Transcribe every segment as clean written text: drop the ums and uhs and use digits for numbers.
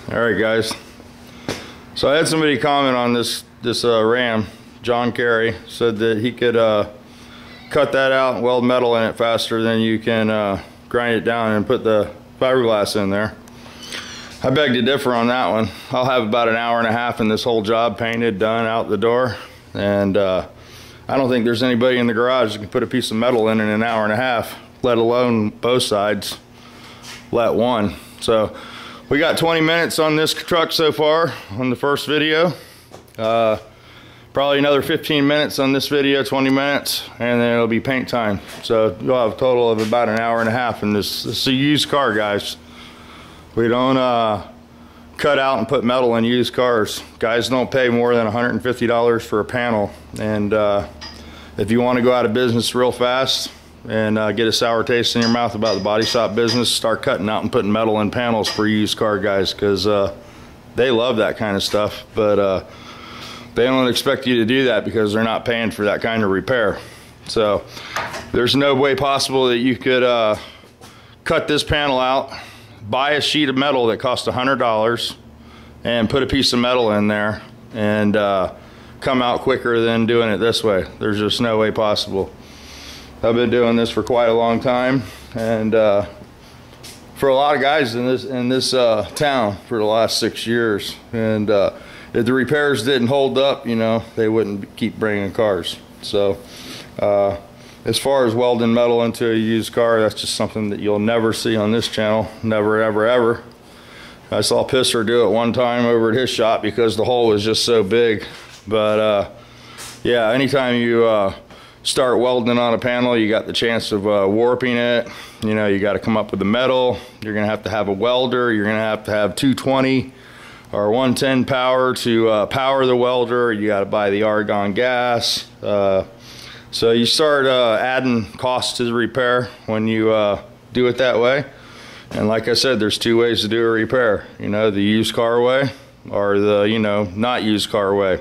All right, guys. So I had somebody comment on this ram. John Carey said that he could cut that out and weld metal in it faster than you can grind it down and put the fiberglass in there. I beg to differ on that one. I'll have about an hour and a half in this whole job painted, done, out the door, and I don't think there's anybody in the garage that can put a piece of metal in an hour and a half, let alone both sides, let one. So we got 20 minutes on this truck so far on the first video. Probably another 15 minutes on this video, 20 minutes, and then it'll be paint time. So you'll have a total of about an hour and a half in this. This is a used car, guys. We don't cut out and put metal in used cars. Guys don't pay more than $150 for a panel. And if you want to go out of business real fast and get a sour taste in your mouth about the body shop business, start cutting out and putting metal in panels for used car guys, because they love that kind of stuff. But they don't expect you to do that because they're not paying for that kind of repair. So there's no way possible that you could cut this panel out, buy a sheet of metal that costs $100 and put a piece of metal in there and come out quicker than doing it this way. There's just no way possible. I've been doing this for quite a long time, and for a lot of guys in this town for the last 6 years, and if the repairs didn't hold up, you know, they wouldn't keep bringing cars. So as far as welding metal into a used car, that's just something that you'll never see on this channel. Never, ever, ever. I saw Pisser do it one time over at his shop because the hole was just so big. But yeah, anytime you start welding on a panel, you got the chance of warping it. You know, you got to come up with the metal. You're going to have a welder. You're going to have 220 or 110 power to power the welder. You got to buy the argon gas. So you start adding costs to the repair when you do it that way. And like I said, there's two ways to do a repair. You know, the used car way or the, you know, not used car way.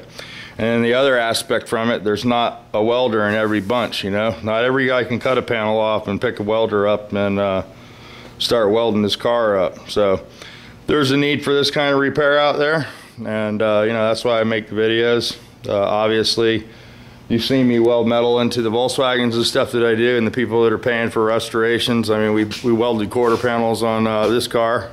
And then the other aspect from it, there's not a welder in every bunch, you know. Not every guy can cut a panel off and pick a welder up and start welding his car up. So there's a need for this kind of repair out there. And, you know, that's why I make the videos. Obviously, you've seen me weld metal into the Volkswagens and stuff that I do, and the people that are paying for restorations. I mean, we welded quarter panels on this car,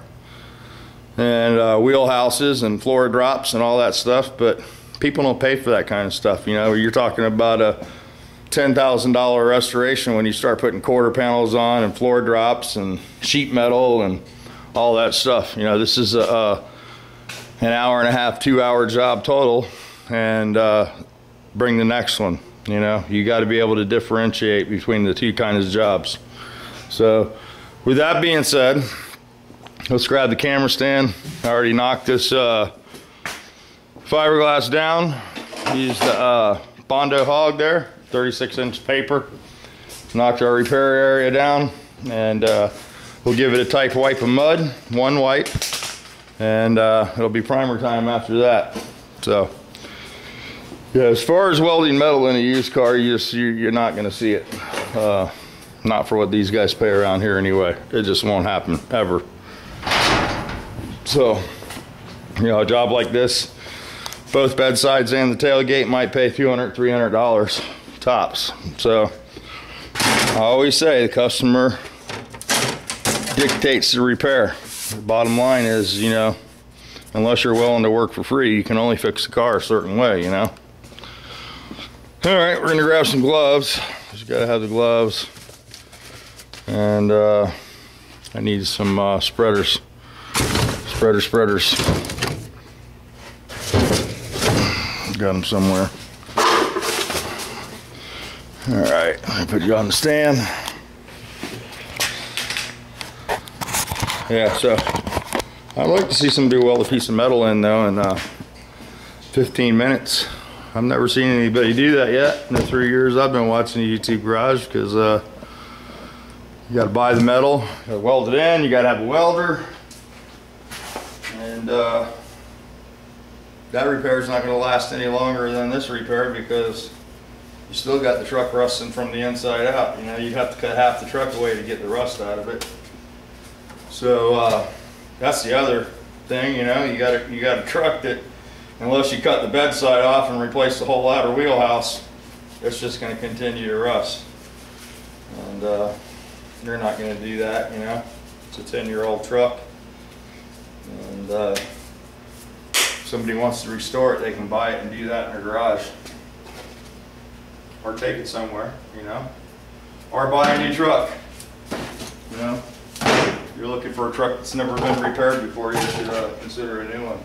and wheelhouses and floor drops and all that stuff, but people don't pay for that kind of stuff. You know, you're talking about a $10,000 restoration when you start putting quarter panels on and floor drops and sheet metal and all that stuff. You know, this is an hour and a half, 2 hour job total, and bring the next one. You know, you got to be able to differentiate between the two kinds of jobs. So with that being said, let's grab the camera stand. I already knocked this fiberglass down. Used the Bondo Hog there, 36-inch paper. Knocked our repair area down, and we'll give it a tight wipe of mud, one wipe, and it'll be primer time after that. So yeah, as far as welding metal in a used car, you're not going to see it. Not for what these guys pay around here anyway. It just won't happen, ever. So, you know, a job like this, both bedsides and the tailgate might pay $200, $300 tops. So, I always say the customer dictates the repair. The bottom line is, you know, unless you're willing to work for free, you can only fix the car a certain way, you know. All right, we're gonna grab some gloves. Just gotta have the gloves, and I need some spreaders. Spreaders. Got them somewhere. All right, let me put you on the stand. Yeah, so I'd like to see somebody weld a piece of metal in though in 15 minutes. I've never seen anybody do that yet in the 3 years I've been watching the YouTube garage, because you got to buy the metal, you got to weld it in, you got to have a welder, and that repair is not going to last any longer than this repair, because you still got the truck rusting from the inside out. You know, you'd have to cut half the truck away to get the rust out of it. So that's the other thing, you know. You got a truck that, unless you cut the bed side off and replace the whole outer wheelhouse, it's just going to continue to rust. And you're not going to do that, you know. It's a 10-year-old truck, and if somebody wants to restore it, they can buy it and do that in their garage, or take it somewhere, you know, or buy a new truck. You know, if you're looking for a truck that's never been repaired before, you should consider a new one.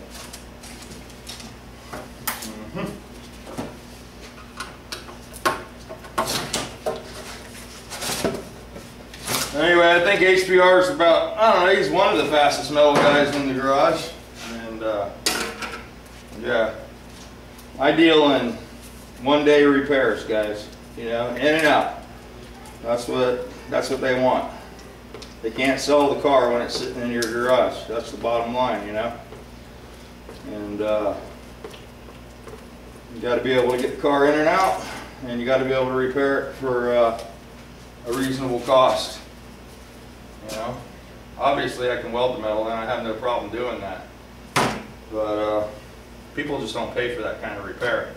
Anyway, I think HPR is about, I don't know, he's one of the fastest metal guys in the garage. And yeah, I deal in one-day repairs, guys. You know, in and out. That's what they want. They can't sell the car when it's sitting in your garage. That's the bottom line, you know. And you got to be able to get the car in and out, and you got to be able to repair it for a reasonable cost. You know, obviously I can weld the metal and I have no problem doing that, but people just don't pay for that kind of repair.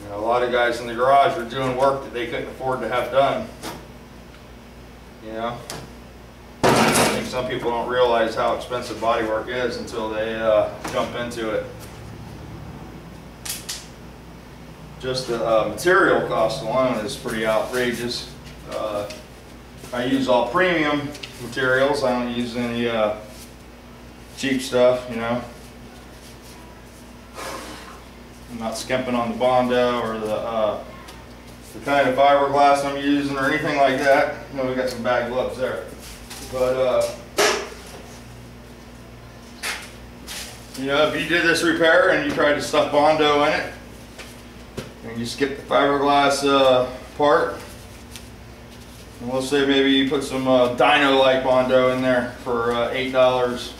You know, a lot of guys in the garage are doing work that they couldn't afford to have done. You know, I think some people don't realize how expensive bodywork is until they jump into it. Just the material cost alone is pretty outrageous. I use all premium materials. I don't use any cheap stuff, you know. I'm not skimping on the Bondo or the kind of fiberglass I'm using or anything like that. You know, we got some bad gloves there. But you know, if you did this repair and you tried to stuff Bondo in it, and you skip the fiberglass part, and we'll say maybe you put some dyno-like Bondo in there for $8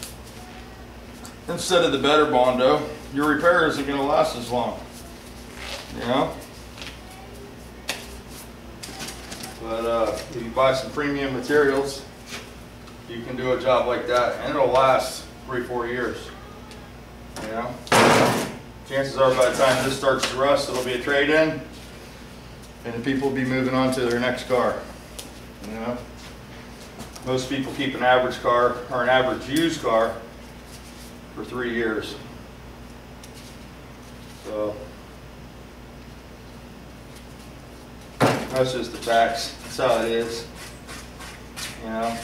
instead of the better Bondo, your repair isn't going to last as long, you know. But if you buy some premium materials, you can do a job like that, and it'll last 3-4 years, you know. Chances are by the time this starts to rust, it'll be a trade-in, and the people will be moving on to their next car. You know, most people keep an average car or an average used car for 3 years. So that's just the facts. That's how it is. You know.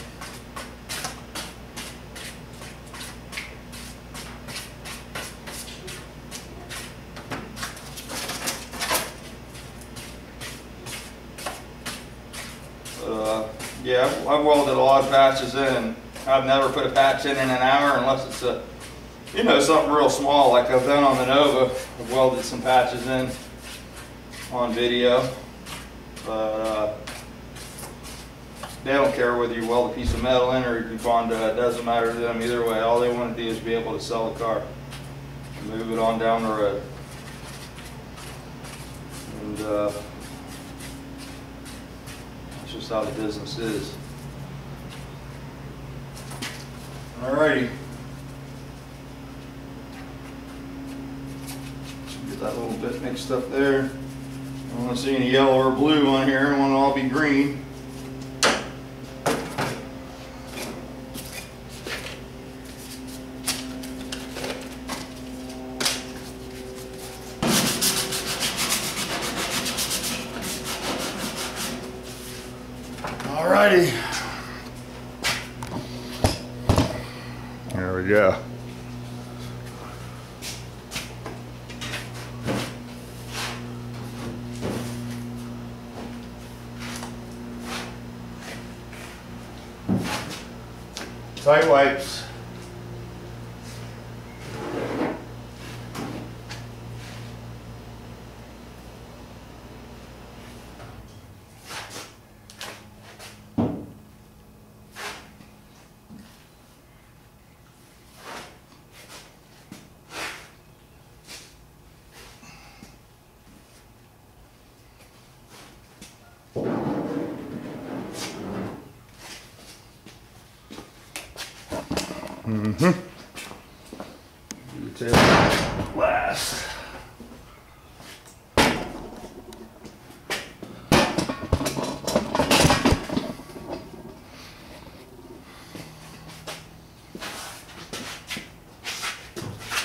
Yeah, I've welded a lot of patches in, and I've never put a patch in an hour unless it's a, you know, something real small like I've done on the Nova. I've welded some patches in on video, but they don't care whether you weld a piece of metal in or you Bondo. It doesn't matter to them either way. All they want to do is be able to sell the car and move it on down the road. And just how the business is. Alrighty. Get that little bit mixed up there. I don't want to see any yellow or blue on here. I want it all to be green. Alrighty. There we go. Tight wipes. detail last.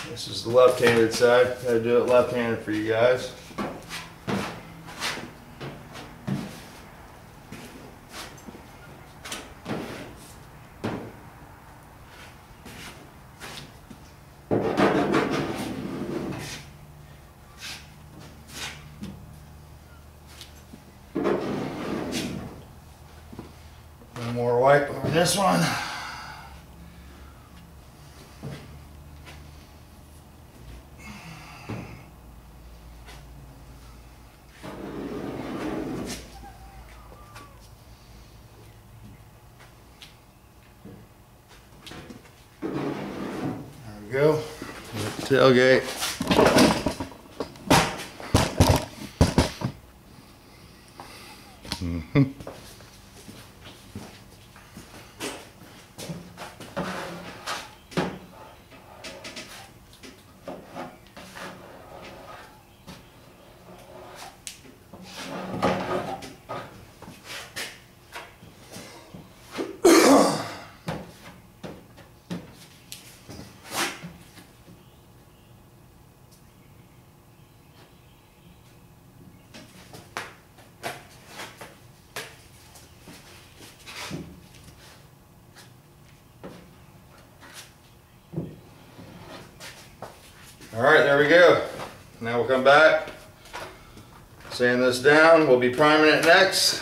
This is the left-handed side. Gotta do it left-handed for you guys. One more wipe over this one. There we go. Tailgate. All right, there we go. Now we'll come back, sand this down. We'll be priming it next,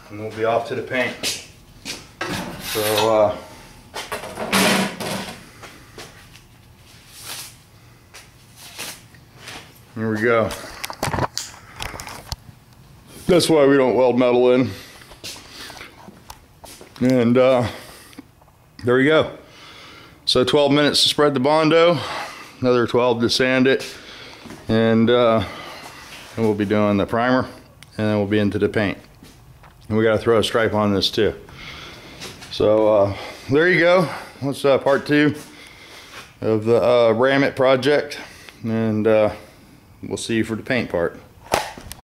and we'll be off to the paint. So, here we go. That's why we don't weld metal in. And there we go. So 12 minutes to spread the Bondo. Another 12 to sand it, and we'll be doing the primer, and then we'll be into the paint. And we got to throw a stripe on this too. So there you go. That's part 2 of the Ram It project, and we'll see you for the paint part.